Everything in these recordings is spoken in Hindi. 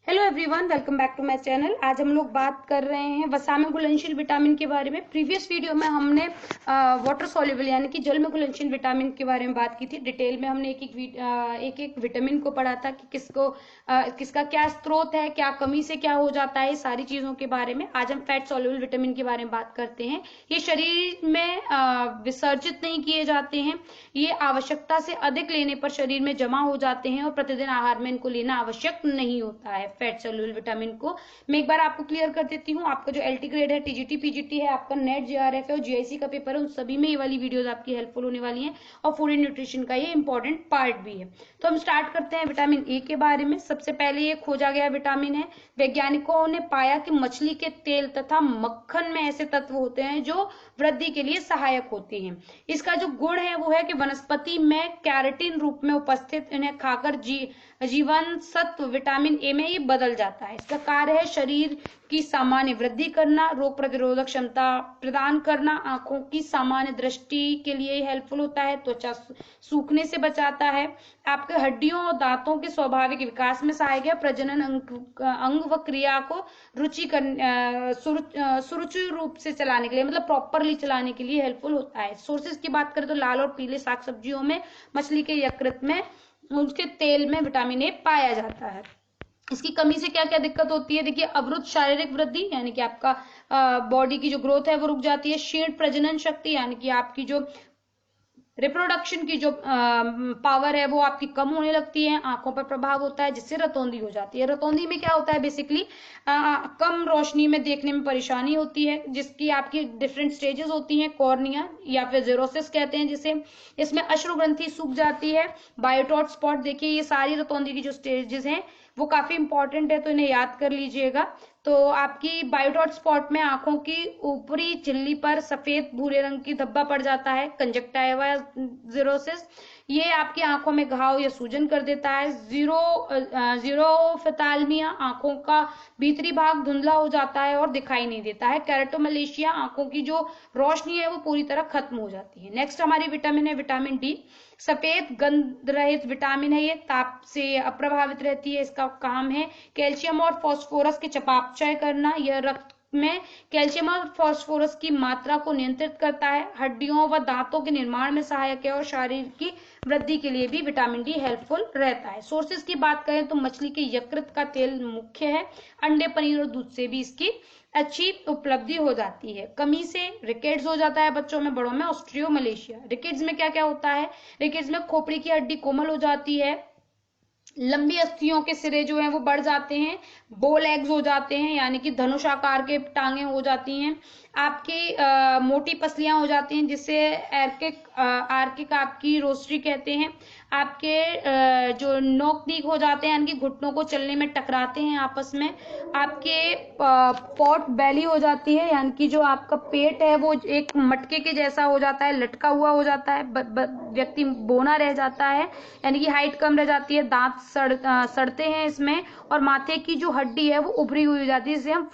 Hello everyone, welcome back to my channel. आज हम लोग बात कर रहे हैं वसा में घुलनशील विटामिन के बारे में। प्रीवियस वीडियो में हमने वाटर सॉल्युबल यानी कि जल में घुलनशील विटामिन के बारे में बात की थी। डिटेल में हमने एक एक विटामिन को पढ़ा था कि किसका क्या स्रोत है, क्या कमी से क्या हो जाता है, सारी चीजों के बारे में। आज हम फैट सॉल्युबल विटामिन के बारे में बात करते हैं। ये शरीर में विसर्जित नहीं किए जाते हैं, ये आवश्यकता से अधिक लेने पर शरीर में जमा हो जाते हैं और प्रतिदिन आहार में इनको लेना आवश्यक नहीं होता है। फैट सॉल्युबल विटामिन को मैं एक बार आपको क्लियर कर देती हूँ। आपका जो एलटी ग्रेड है, टीजीटी पीजीटी है, आपका नेट जेआरएफ है और जीआईसी का पेपर है, उन सभी में ये वाली वीडियोस आपकी हेल्पफुल होने वाली हैं और फूड एंड न्यूट्रिशन का ये इंपॉर्टेंट पार्ट भी है। तो हम स्टार्ट करते हैं विटामिन ए के बारे में। सबसे पहले ये खोजा गया विटामिन है। वैज्ञानिकों ने पाया कि मछली के तेल तथा मक्खन में ऐसे तत्व होते हैं जो वृद्धि के लिए सहायक होते हैं। इसका जो गुण है वो है कि वनस्पति में कैरेटिन रूप में उपस्थित इन्हें खाकर जीवन सत्व विटामिन ए में ये बदल जाता है। इसका कार्य है शरीर की सामान्य वृद्धि करना, रोग प्रतिरोधक क्षमता प्रदान करना, आंखों की सामान्य दृष्टि के लिए हेल्पफुल होता है, त्वचा सूखने से बचाता है, आपके हड्डियों और दांतों के स्वाभाविक विकास में सहायक है, प्रजनन अंग व क्रिया को सुरुचिर रूप से चलाने के लिए, मतलब प्रॉपरली चलाने के लिए हेल्पफुल होता है। सोर्सेज की बात करें तो लाल और पीले साग सब्जियों में, मछली के यकृत में, उसके तेल में विटामिन ए पाया जाता है। इसकी कमी से क्या क्या दिक्कत होती है? देखिए, अवरुद्ध शारीरिक वृद्धि यानी कि आपका बॉडी की जो ग्रोथ है वो रुक जाती है। क्षीण प्रजनन शक्ति यानी कि आपकी जो रिप्रोडक्शन की जो पावर है वो आपकी कम होने लगती है। आंखों पर प्रभाव होता है जिससे रतौंधी हो जाती है। रतौंधी में क्या होता है? बेसिकली कम रोशनी में देखने में परेशानी होती है, जिसकी आपकी डिफरेंट स्टेजेस होती हैं। कॉर्निया या फिर जेरोसिस कहते हैं जिसे। इसमें अश्रु ग्रंथि सूख जाती है। बायोटॉट स्पॉट, देखिए ये सारी रतौंधी की जो स्टेजेस हैं वो काफी इंपॉर्टेंट है, तो इन्हें याद कर लीजिएगा। तो आपकी बायोडॉट स्पॉट में आंखों की ऊपरी झिल्ली पर सफेद भूरे रंग की धब्बा पड़ जाता है, कंजक्टाइवा जेरोसिस। ये आपकी आंखों में घाव या सूजन कर देता है। जीरोफिथाल्मिया, आंखों का भीतरी भाग धुंधला हो जाता है और दिखाई नहीं देता है। कैरेटोमलेशिया, आंखों की जो रोशनी है वो पूरी तरह खत्म हो जाती है। नेक्स्ट हमारी विटामिन है विटामिन डी। सफेद गंध रहित विटामिन है ये, ताप से अप्रभावित रहती है। इसका काम है कैल्शियम और फास्फोरस के चयापचय करना। यह रक्त में कैल्शियम और फास्फोरस की मात्रा को नियंत्रित करता है। हड्डियों व दांतों के निर्माण में सहायक है और शरीर की वृद्धि के लिए भी विटामिन डी हेल्पफुल रहता है। सोर्सेज की बात करें तो मछली के यकृत का तेल मुख्य है। अंडे, पनीर और दूध से भी इसकी अच्छी उपलब्धि हो जाती है। कमी से रिकेट्स हो जाता है बच्चों में, बड़ों में ऑस्ट्रियोमलेशिया। रिकेट्स में क्या क्या होता है? रिकेट्स में खोपड़ी की हड्डी कोमल हो जाती है, लंबी अस्थियों के सिरे जो हैं वो बढ़ जाते हैं, बो लेग्स हो जाते हैं यानी कि धनुष आकार के टांगे हो जाती हैं, आपकी मोटी पसलियां हो जाती हैं जिससे आर्किक आपकी रोस्ट्री कहते हैं। आपके जो नोक नीक हो जाते हैं यानी कि घुटनों को चलने में टकराते हैं आपस में। आपके पॉट बेली हो जाती है यानी कि जो आपका पेट है वो एक मटके के जैसा हो जाता है, लटका हुआ हो जाता है, व्यक्ति बोना रह जाता है यानी कि हाइट कम रह जाती है, दांत सड़ते हैं इसमें, और माथे की जो हड्डी है वो उभरी हुई हो जाती है, जिसे हम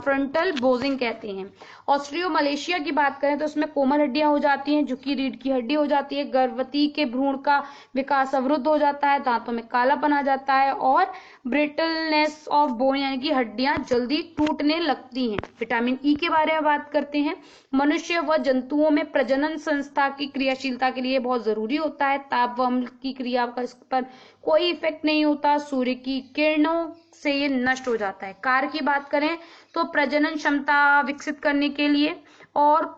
फ्रंटल बोजिंग कहते हैं। ऑस्ट्रियोमलेशिया की बात करें तो उसमें कोमल हड्डियां हो जाती हैं, झुकी रीढ़ की हड्डी हो जाती है, गर्भवती के भ्रूण का विकास अवरुद्ध हो जाता है, दांतों में कालापन आ जाता है और ब्रिटलनेस ऑफ बोन यानी कि हड्डियां जल्दी टूटने लगती हैं। विटामिन ई के बारे में बात करते हैं। मनुष्य व जंतुओं में प्रजनन संस्था की क्रियाशीलता के लिए बहुत जरूरी होता है। ताप व अम्ल की क्रिया का इस पर कोई इफेक्ट नहीं होता। सूर्य की किरणों से ये नष्ट हो जाता है। कार्य की बात करें तो प्रजनन क्षमता विकसित करने के लिए, और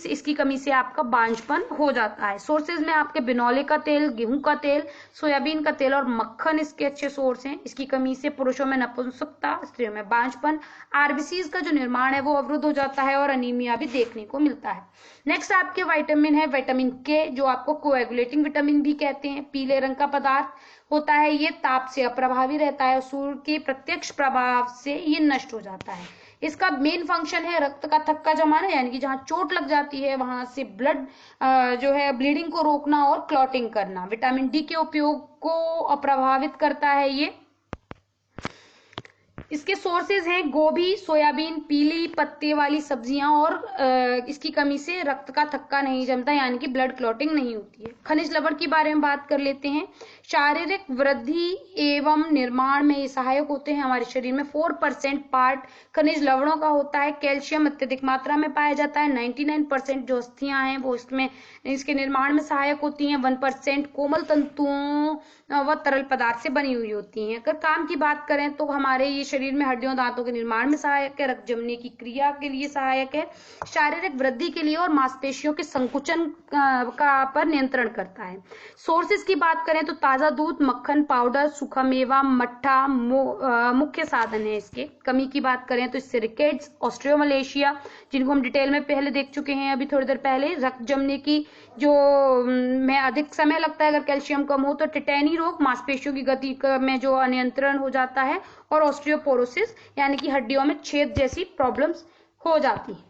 इसकी कमी से आपका बांझपन हो जाता है। सोर्सेज में आपके बिनौले का तेल, गेहूं का तेल, सोयाबीन का तेल और मक्खन इसके अच्छे सोर्स हैं। इसकी कमी से पुरुषों में नपुंसकता, स्त्रियों में बांझपन, आरबीसीज का जो निर्माण है वो अवरुद्ध हो जाता है और अनीमिया भी देखने को मिलता है। नेक्स्ट आपके विटामिन है विटामिन के, जो आपको कोएगुलेटिंग विटामिन भी कहते हैं। पीले रंग का पदार्थ होता है, ये ताप से अप्रभावी रहता है और सूर्य के प्रत्यक्ष प्रभाव से ये नष्ट हो जाता है। इसका मेन फंक्शन है रक्त का थक्का जमाना यानी कि जहां चोट लग जाती है वहां से ब्लड जो है ब्लीडिंग को रोकना और क्लॉटिंग करना। विटामिन डी के उपयोग को अप्रभावित करता है ये। इसके सोर्सेज हैं गोभी, सोयाबीन, पीली पत्ते वाली सब्जियां और इसकी कमी से रक्त का थक्का नहीं जमता, यानी कि ब्लड क्लॉटिंग नहीं होती है। खनिज लवण के बारे में बात कर लेते हैं। शारीरिक वृद्धि एवं निर्माण में ये सहायक होते हैं। हमारे शरीर में 4% पार्ट खनिज लवणों का होता है। कैल्शियम अत्यधिक मात्रा में पाया जाता है। 99% जो अस्थियां हैं वो इसमें इसके निर्माण में सहायक होती हैं। 1% कोमल तंतुओं व तरल पदार्थ से बनी हुई होती हैं। अगर काम की बात करें तो हमारे ये शरीर में हड्डियों दांतों के निर्माण में सहायक है, रक्त जमने की क्रिया के लिए सहायक है, शारीरिक वृद्धि के लिए और मांसपेशियों के संकुचन का पर नियंत्रण करता है। सोर्सेज की बात करें तो ताजा दूध, मक्खन, पाउडर, सूखा मेवा, मट्ठा मुख्य साधन है इसके। कमी की बात करें तो इससे रिकेट्स, ऑस्ट्रियोमलेशिया, जिनको हम डिटेल में पहले देख चुके हैं अभी थोड़ी देर पहले, रक्त जमने की जो में अधिक समय लगता है अगर कैल्शियम कम हो तो, टिटैनी रोग, मांसपेशियों की गति में जो अनियंत्रण हो जाता है, और ऑस्टियोपोरोसिस यानी कि हड्डियों में छेद जैसी प्रॉब्लम्स हो जाती है।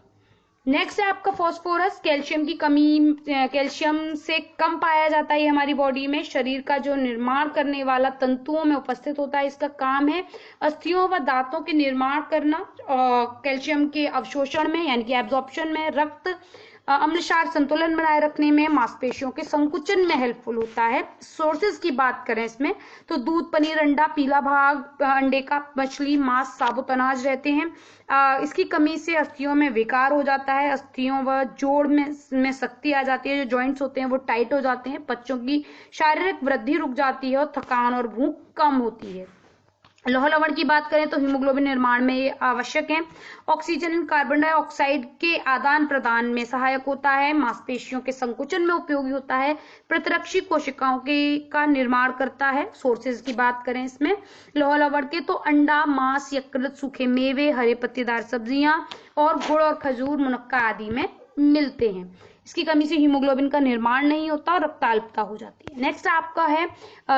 नेक्स्ट है आपका फास्फोरस। कैल्शियम की कमी, कैल्शियम से कम पाया जाता है हमारी बॉडी में। शरीर का जो निर्माण करने वाला तंतुओं में उपस्थित होता है। इसका काम है अस्थियों व दांतों के निर्माण करना, कैल्शियम के अवशोषण में यानी कि एब्जॉर्प्शन में, रक्त अम्लक्षार संतुलन बनाए रखने में, मांसपेशियों के संकुचन में हेल्पफुल होता है। सोर्सेज की बात करें इसमें तो दूध, पनीर, अंडा, पीला भाग अंडे का, मछली, मांस, साबुत अनाज रहते हैं। इसकी कमी से अस्थियों में विकार हो जाता है। अस्थियों व जोड़ में शक्ति आ जाती है। जो जॉइंट्स होते हैं वो टाइट हो जाते हैं। बच्चों की शारीरिक वृद्धि रुक जाती है और थकान और भूख कम होती है। लौह लवण की बात करें तो हीमोग्लोबिन निर्माण में ये आवश्यक है। ऑक्सीजन और कार्बन डाइऑक्साइड के आदान प्रदान में सहायक होता है। मांसपेशियों के संकुचन में उपयोगी होता है। प्रतिरक्षी कोशिकाओं का निर्माण करता है। सोर्सेज की बात करें इसमें लौह लवण के तो अंडा, मांस, यकृत, सूखे मेवे, हरे पत्तेदार सब्जियां और गुड़ और खजूर, मुनक्का आदि में मिलते हैं। इसकी कमी से हीमोग्लोबिन का निर्माण नहीं होता और रक्ताल्पता हो जाती है। नेक्स्ट आपका है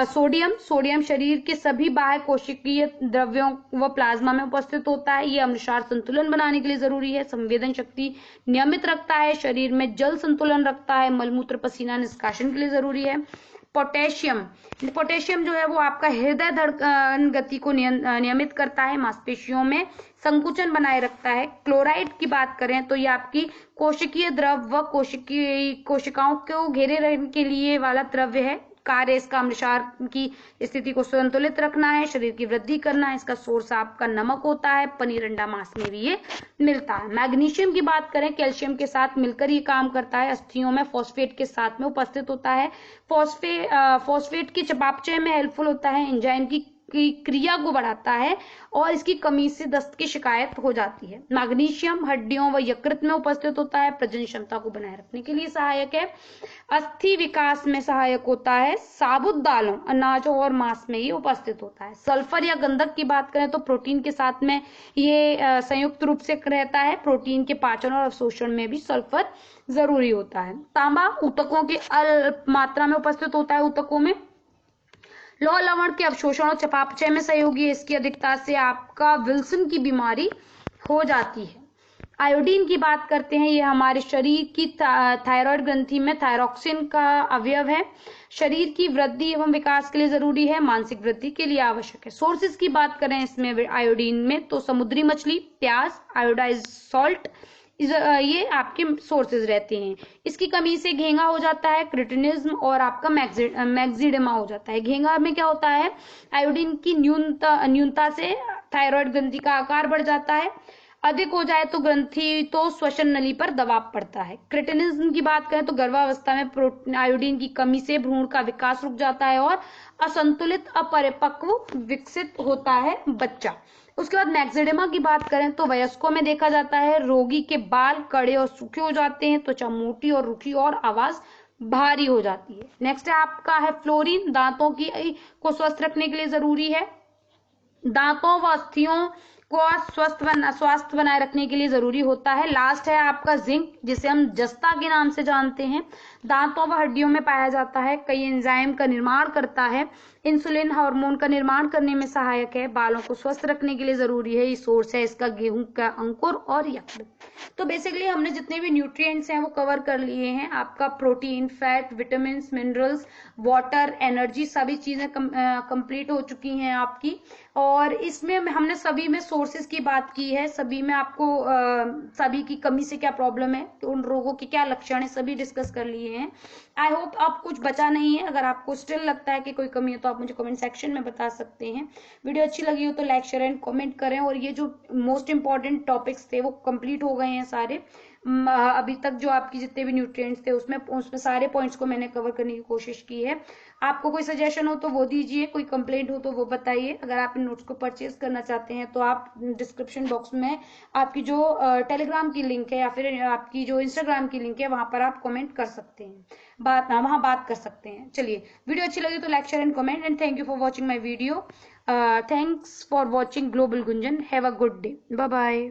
सोडियम। सोडियम शरीर के सभी बाह्य कोशिकीय द्रव्यों व प्लाज्मा में उपस्थित होता है। ये अम्लक्षार संतुलन बनाने के लिए जरूरी है। संवेदन शक्ति नियमित रखता है। शरीर में जल संतुलन रखता है। मलमूत्र पसीना निष्कासन के लिए जरूरी है। पोटेशियम जो है वो आपका हृदय धड़कन गति को नियमित करता है। मांसपेशियों में संकुचन बनाए रखता है। क्लोराइड की बात करें तो ये आपकी कोशिकीय द्रव व कोशिकाओं को घेरे रहने के लिए वाला द्रव्य है। कार्य इसका अम्लक्षार की स्थिति को संतुलित रखना है, शरीर की वृद्धि करना है। इसका सोर्स आपका नमक होता है। पनीर, अंडा, मांस में भी ये मिलता है। मैग्नीशियम की बात करें कैल्शियम के साथ मिलकर ये काम करता है। अस्थियों में फॉस्फेट के साथ में उपस्थित होता है। फॉस्फेट की चयापचय में हेल्पफुल होता है। एंजाइम की क्रिया को बढ़ाता है और इसकी कमी से दस्त की शिकायत हो जाती है। मैग्नीशियम हड्डियों व यकृत में उपस्थित होता है। प्रजनन क्षमता को बनाए रखने के लिए सहायक है। अस्थि विकास में सहायक होता है। साबुत दालों, अनाजों और मांस में ये उपस्थित होता है। सल्फर या गंधक की बात करें तो प्रोटीन के साथ में ये संयुक्त रूप से रहता है। प्रोटीन के पाचन और अवशोषण में भी सल्फर जरूरी होता है। तांबा ऊतकों की अल्प मात्रा में उपस्थित होता है। ऊतकों में लौह लवण के अवशोषण और चयापचय में सहयोगी है। इसकी अधिकता से आपका विल्सन की बीमारी हो जाती है। आयोडीन की बात करते हैं। ये हमारे शरीर की थायराइड ग्रंथि में थायरॉक्सिन का अवयव है। शरीर की वृद्धि एवं विकास के लिए जरूरी है। मानसिक वृद्धि के लिए आवश्यक है। सोर्सेज की बात करें इसमें आयोडीन में तो समुद्री मछली, प्याज, आयोडाइज सॉल्ट, ये आपके सोर्सेज रहते हैं। इसकी कमी से घेंगा हो जाता है, क्रिटिनिज्म और आपका मैक्सिडेमा हो जाता है। घेंगा में क्या होता है, आयोडीन की न्यूनता से थायराइड ग्रंथि का आकार बढ़ जाता है। अधिक हो जाए तो ग्रंथि तो श्वसन नली पर दबाव पड़ता है। क्रिटिनिज्म की बात करें तो गर्भावस्था में आयोडीन की कमी से भ्रूण का विकास रुक जाता है और असंतुलित अपरिपक्व विकसित होता है बच्चा। उसके बाद मैक्सिडेमा की बात करें तो वयस्कों में देखा जाता है। रोगी के बाल कड़े और सूखे हो जाते हैं, त्वचा मोटी और रुखी और आवाज भारी हो जाती है। नेक्स्ट है आपका है फ्लोरीन। दांतों को स्वस्थ रखने के लिए जरूरी है। दांतों व अस्थियों को स्वास्थ्य बनाए रखने के लिए जरूरी होता है। लास्ट है आपका जिंक, जिसे हम जस्ता के नाम से जानते हैं, दांतों व हड्डियों में पाया जाता है, कई एंजाइम का निर्माण करता है, इंसुलिन हार्मोन का निर्माण करने में सहायक है, बालों को स्वस्थ रखने के लिए जरूरी है। ये सोर्स है इसका गेहूं का अंकुर और यकृत। तो बेसिकली हमने जितने भी न्यूट्रिएंट्स हैं वो कवर कर लिए हैं। आपका protein, fat, vitamin, minerals, water, energy, सभी चीजें कंप्लीट हो चुकी हैं आपकी। और इसमें हमने सभी में सोर्सेज की बात की है, सभी में आपको सभी की कमी से क्या प्रॉब्लम है, तो उन रोगों के क्या लक्षण है, सभी डिस्कस कर लिए हैं। आई होप आप कुछ बचा नहीं है। अगर आपको स्टिल लगता है कि कोई कमी है तो आप मुझे कमेंट सेक्शन में बता सकते हैं। वीडियो अच्छी लगी हो तो लाइक, शेयर एंड कमेंट करें। और ये जो मोस्ट इंपॉर्टेंट टॉपिक्स थे वो कंप्लीट हो गए हैं सारे। अभी तक जो आपकी जितने भी न्यूट्रिएंट्स थे उसमें सारे पॉइंट्स को मैंने कवर करने की कोशिश की है। आपको कोई सजेशन हो तो वो दीजिए, कोई कंप्लेंट हो तो वो बताइए। अगर आप इन नोट्स को परचेज करना चाहते हैं तो आप डिस्क्रिप्शन बॉक्स में आपकी जो टेलीग्राम की लिंक है या फिर आपकी जो इंस्टाग्राम की लिंक है वहां पर आप कमेंट कर सकते हैं, वहां बात कर सकते हैं। चलिए, वीडियो अच्छी लगी तो like, share and comment, and thank you for watching my video. Thanks for watching global Gunjan. Have a good day. Bye bye.